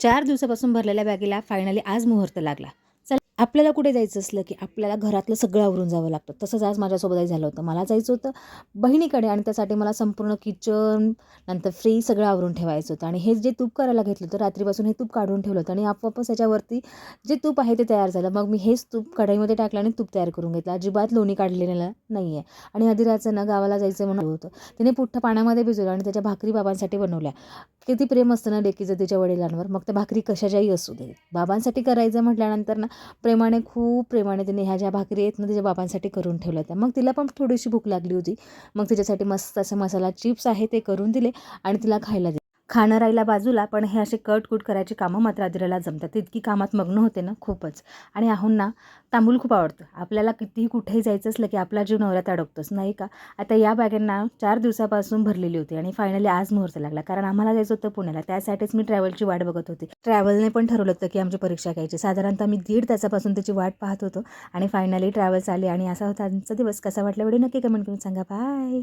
4 दिवसापासून भरलेल्या बॅगेला फायनली आज मुहूर्त लागला. चल आपल्याला कुठे जायचं असलं की आपल्याला घरातलं सगळं आवरून जावं लागतं. तसंच आज माझ्यासोबतही झालं होतं. मला जायचं होतं बहिणीकडे आणि त्यासाठी मला संपूर्ण किचन, नंतर फ्रीज सगळं आवरून ठेवायचं होतं. आणि हे जे तूप करायला घेतलं होतं रात्रीपासून हे तूप काढून ठेवलं होतं आणि आपोआपच त्याच्यावरती जे तूप आहे ते तयार झालं. मग मी हेच तूप कढईमध्ये टाकलं आणि तूप तयार करून घेतलं. अजिबात लोणी काढलेलं नाही आहे. आणि अधिराचं ना गावाला जायचं म्हणून होतं. तिने पुठ्ठं पाण्यामध्ये भिजवलं आणि त्याच्या भाकरी बाबांसाठी बनवल्या. किती प्रेम असतं ना लेकीचं तिच्या वडिलांवर. मग त्या भाकरी कशाच्याही असू दे, बाबांसाठी करायचं म्हटल्यानंतर ना प्रेमाने, खूप प्रेमाने तिने ह्या ज्या भाकरी आहेत ना तिच्या बाबांसाठी करून ठेवल्या होत्या. मग तिला पण थोडीशी भूक लागली होती. मग तिच्यासाठी मस्त असं मसाला चिप्स आहे ते करून दिले आणि तिला खायला दिले. खाणं राहिला बाजूला, पण हे असे कट-कूट करायची कामं मात्र अधिराला जमतात. ती इतकी कामात मग्न होते ना खूपच. आणि आहोंना तांबूल खूप आवडतं. आपल्याला कितीही कुठेही जायचं असलं की आपला जीव नवऱ्यात अडकतोच, नाही का? आता या बॅगेंना 4 दिवसापासून भरलेली होती आणि फायनली आज मुहूर्त लागला. कारण आम्हाला जायचं होतं पुण्याला. त्यासाठीच मी ट्रॅव्हलची वाट बघत होती. ट्रॅव्हलने पण ठरवलं होतं की आमची परीक्षा घ्यायची. साधारणतः मी 1.5 तासापासून त्याची वाट पाहत होतो आणि फायनली ट्रॅव्हल्स आली आणि असा होता आजचा दिवस. कसा वाटला व्हिडिओ नक्की कमेंट करून सांगा. बाय.